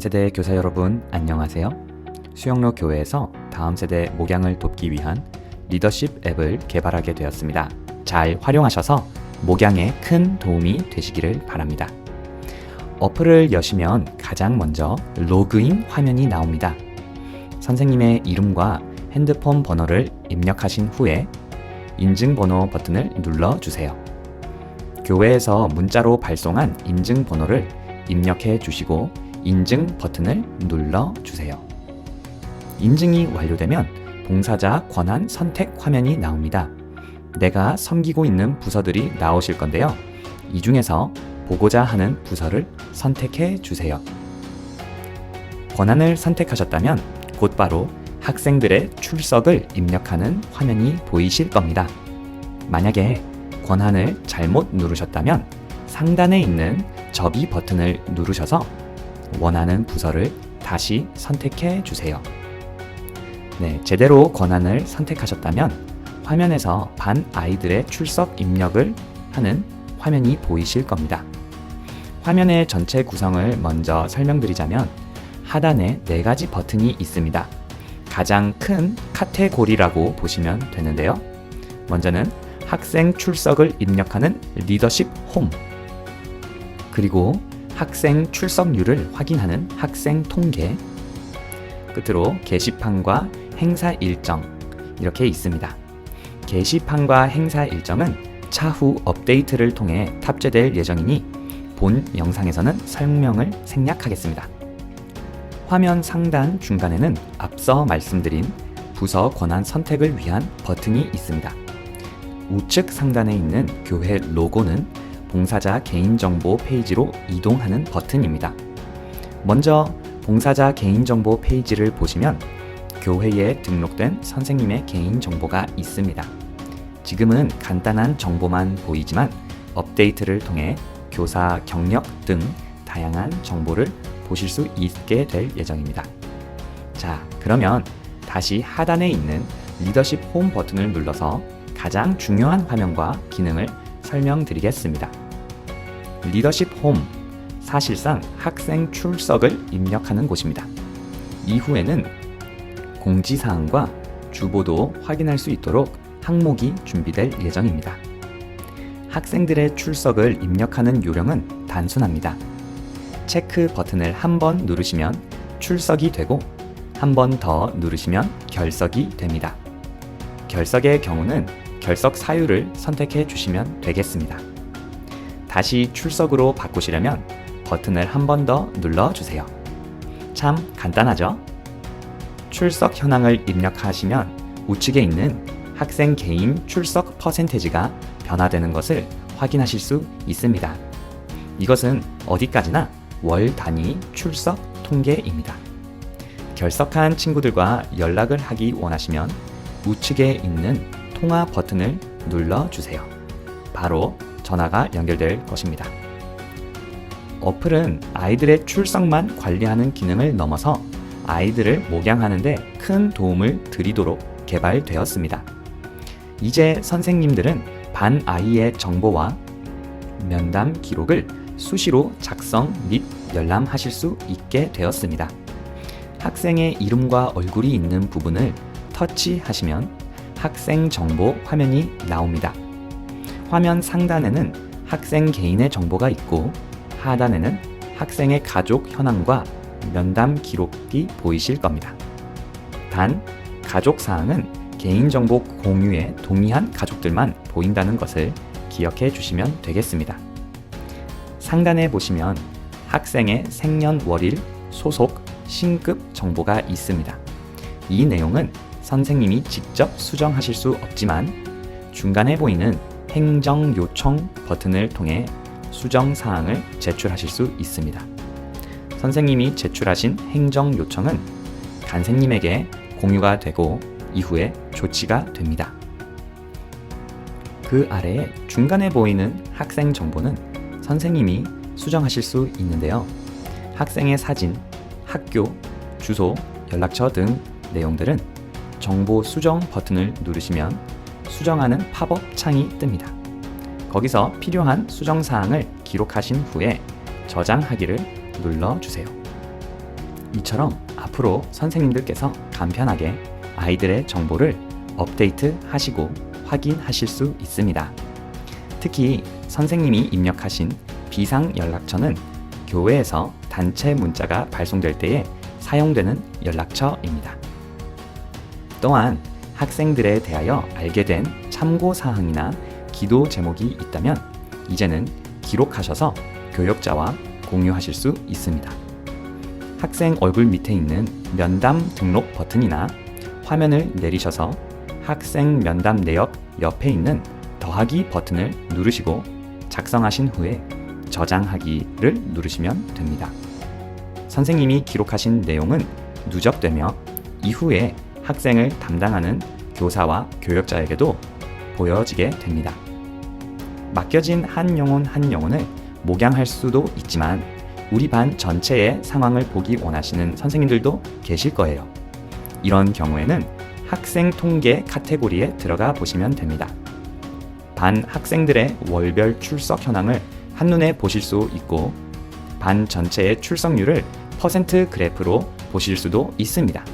세대 교사 여러분 안녕하세요. 수영로 교회에서 다음 세대 목양을 돕기 위한 리더십 앱을 개발하게 되었습니다. 잘 활용하셔서 목양에 큰 도움이 되시기를 바랍니다. 어플을 여시면 가장 먼저 로그인 화면이 나옵니다. 선생님의 이름과 핸드폰 번호를 입력하신 후에 인증번호 버튼을 눌러주세요. 교회에서 문자로 발송한 인증번호를 입력해 주시고 인증 버튼을 눌러주세요. 인증이 완료되면 봉사자 권한 선택 화면이 나옵니다. 내가 섬기고 있는 부서들이 나오실 건데요. 이 중에서 보고자 하는 부서를 선택해 주세요. 권한을 선택하셨다면 곧바로 학생들의 출석을 입력하는 화면이 보이실 겁니다. 만약에 권한을 잘못 누르셨다면 상단에 있는 접이 버튼을 누르셔서 원하는 부서를 다시 선택해 주세요. 제대로 권한을 선택하셨다면 화면에서 반 아이들의 출석 입력을 하는 화면이 보이실 겁니다. 화면의 전체 구성을 먼저 설명드리자면 하단에 4가지 버튼이 있습니다. 가장 큰 카테고리라고 보시면 되는데요. 먼저는 학생 출석을 입력하는 리더십 홈, 그리고 학생 출석률을 확인하는 학생 통계, 끝으로 게시판과 행사 일정 이렇게 있습니다. 게시판과 행사 일정은 차후 업데이트를 통해 탑재될 예정이니 본 영상에서는 설명을 생략하겠습니다. 화면 상단 중간에는 앞서 말씀드린 부서 권한 선택을 위한 버튼이 있습니다. 우측 상단에 있는 교회 로고는 봉사자 개인정보 페이지로 이동하는 버튼입니다. 먼저 봉사자 개인정보 페이지를 보시면 교회에 등록된 선생님의 개인정보가 있습니다. 지금은 간단한 정보만 보이지만 업데이트를 통해 교사 경력 등 다양한 정보를 보실 수 있게 될 예정입니다. 자, 그러면 다시 하단에 있는 리더십 홈 버튼을 눌러서 가장 중요한 화면과 기능을 설명드리겠습니다. 리더십 홈, 사실상 학생 출석을 입력하는 곳입니다. 이후에는 공지사항과 주보도 확인할 수 있도록 항목이 준비될 예정입니다. 학생들의 출석을 입력하는 요령은 단순합니다. 체크 버튼을 한 번 누르시면 출석이 되고 한 번 더 누르시면 결석이 됩니다. 결석의 경우는 결석 사유를 선택해 주시면 되겠습니다. 다시 출석으로 바꾸시려면 버튼을 한 번 더 눌러주세요. 참 간단하죠? 출석 현황을 입력하시면 우측에 있는 학생 개인 출석 퍼센테이지가 변화되는 것을 확인하실 수 있습니다. 이것은 어디까지나 월 단위 출석 통계입니다. 결석한 친구들과 연락을 하기 원하시면 우측에 있는 통화 버튼을 눌러주세요. 바로 전화가 연결될 것입니다. 어플은 아이들의 출석만 관리하는 기능을 넘어서 아이들을 목양하는 데 큰 도움을 드리도록 개발되었습니다. 이제 선생님들은 반 아이의 정보와 면담 기록을 수시로 작성 및 열람하실 수 있게 되었습니다. 학생의 이름과 얼굴이 있는 부분을 터치하시면 학생 정보 화면이 나옵니다. 화면 상단에는 학생 개인의 정보가 있고 하단에는 학생의 가족 현황과 면담 기록이 보이실 겁니다. 단, 가족 사항은 개인정보 공유에 동의한 가족들만 보인다는 것을 기억해 주시면 되겠습니다. 상단에 보시면 학생의 생년월일, 소속, 신급 정보가 있습니다. 이 내용은 선생님이 직접 수정하실 수 없지만 중간에 보이는 행정 요청 버튼을 통해 수정 사항을 제출하실 수 있습니다. 선생님이 제출하신 행정 요청은 간생님에게 공유가 되고 이후에 조치가 됩니다. 그 아래에 중간에 보이는 학생 정보는 선생님이 수정하실 수 있는데요. 학생의 사진, 학교, 주소, 연락처 등 내용들은 정보 수정 버튼을 누르시면 수정하는 팝업 창이 뜹니다. 거기서 필요한 수정 사항을 기록하신 후에 저장하기를 눌러주세요. 이처럼 앞으로 선생님들께서 간편하게 아이들의 정보를 업데이트 하시고 확인하실 수 있습니다. 특히 선생님이 입력하신 비상연락처는 교회에서 단체 문자가 발송될 때에 사용되는 연락처입니다. 또한 학생들에 대하여 알게 된 참고사항이나 기도 제목이 있다면 이제는 기록하셔서 교역자와 공유하실 수 있습니다. 학생 얼굴 밑에 있는 면담 등록 버튼이나 화면을 내리셔서 학생 면담 내역 옆에 있는 더하기 버튼을 누르시고 작성하신 후에 저장하기를 누르시면 됩니다. 선생님이 기록하신 내용은 누적되며 이후에 학생을 담당하는 교사와 교역자에게도 보여지게 됩니다. 맡겨진 한 영혼을 목양할 수도 있지만 우리 반 전체의 상황을 보기 원하시는 선생님들도 계실 거예요. 이런 경우에는 학생 통계 카테고리에 들어가 보시면 됩니다. 반 학생들의 월별 출석 현황을 한눈에 보실 수 있고 반 전체의 출석률을 퍼센트 그래프로 보실 수도 있습니다.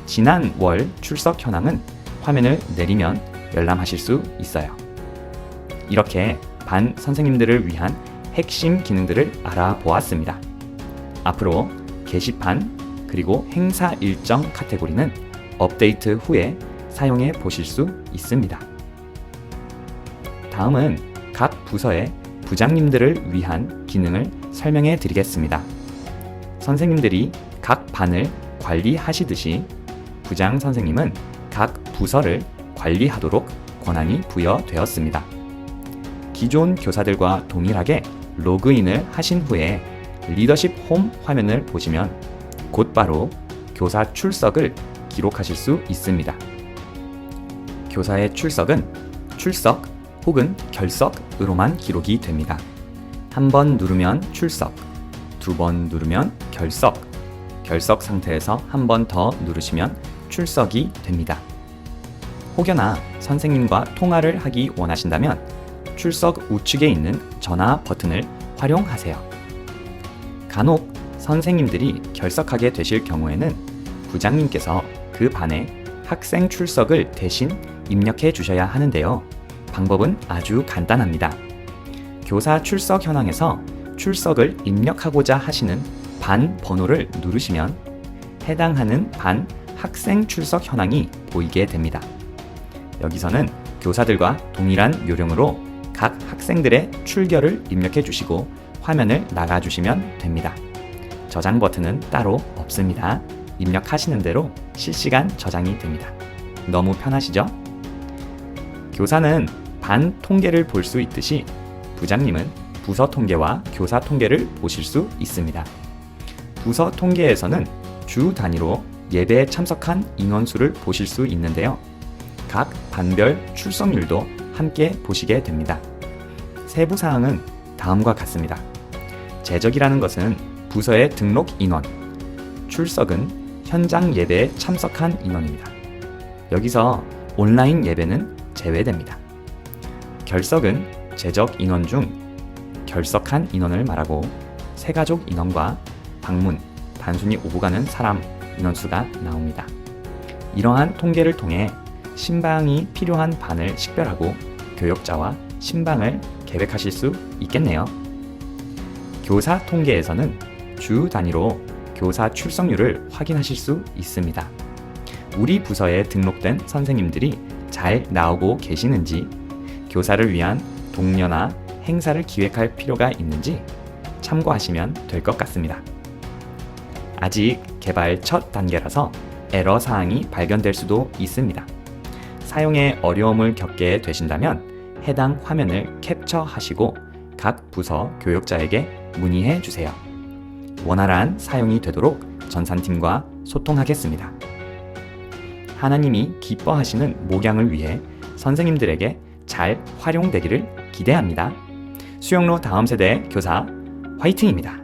지난 월 출석 현황은 화면을 내리면 열람하실 수 있어요. 이렇게 반 선생님들을 위한 핵심 기능들을 알아보았습니다. 앞으로 게시판 그리고 행사 일정 카테고리는 업데이트 후에 사용해 보실 수 있습니다. 다음은 각 부서의 부장님들을 위한 기능을 설명해 드리겠습니다. 선생님들이 각 반을 관리하시듯이 부장 선생님은 각 부서를 관리하도록 권한이 부여되었습니다. 기존 교사들과 동일하게 로그인을 하신 후에 리더십 홈 화면을 보시면 곧바로 교사 출석을 기록하실 수 있습니다. 교사의 출석은 출석 혹은 결석으로만 기록이 됩니다. 한 번 누르면 출석, 두 번 누르면 결석, 결석 상태에서 한 번 더 누르시면 출석이 됩니다. 혹여나 선생님과 통화를 하기 원하신다면 출석 우측에 있는 전화 버튼을 활용하세요. 간혹 선생님들이 결석하게 되실 경우에는 부장님께서 그 반에 학생 출석을 대신 입력해 주셔야 하는데요. 방법은 아주 간단합니다. 교사 출석 현황에서 출석을 입력하고자 하시는 반 번호를 누르시면 해당하는 반 학생 출석 현황이 보이게 됩니다. 여기서는 교사들과 동일한 요령으로 각 학생들의 출결을 입력해 주시고 화면을 나가 주시면 됩니다. 저장 버튼은 따로 없습니다. 입력하시는 대로 실시간 저장이 됩니다. 너무 편하시죠? 교사는 반 통계를 볼 수 있듯이 부장님은 부서 통계와 교사 통계를 보실 수 있습니다. 부서 통계에서는 주 단위로 예배에 참석한 인원수를 보실 수 있는데요. 각 반별 출석률도 함께 보시게 됩니다. 세부 사항은 다음과 같습니다. 제적이라는 것은 부서의 등록 인원, 출석은 현장 예배에 참석한 인원입니다. 여기서 온라인 예배는 제외됩니다. 결석은 제적 인원 중 결석한 인원을 말하고 새가족 인원과 방문, 단순히 오고 가는 사람 인원수가 나옵니다. 이러한 통계를 통해 신방이 필요한 반을 식별하고 교역자와 신방을 계획하실 수 있겠네요. 교사 통계에서는 주 단위로 교사 출석률을 확인하실 수 있습니다. 우리 부서에 등록된 선생님들이 잘 나오고 계시는지, 교사를 위한 동료나 행사를 기획할 필요가 있는지 참고하시면 될 것 같습니다. 아직 개발 첫 단계라서 에러 사항이 발견될 수도 있습니다. 사용에 어려움을 겪게 되신다면 해당 화면을 캡처하시고 각 부서 교역자에게 문의해 주세요. 원활한 사용이 되도록 전산팀과 소통하겠습니다. 하나님이 기뻐하시는 목양을 위해 선생님들에게 잘 활용되기를 기대합니다. 수영로 다음 세대 교사 화이팅입니다.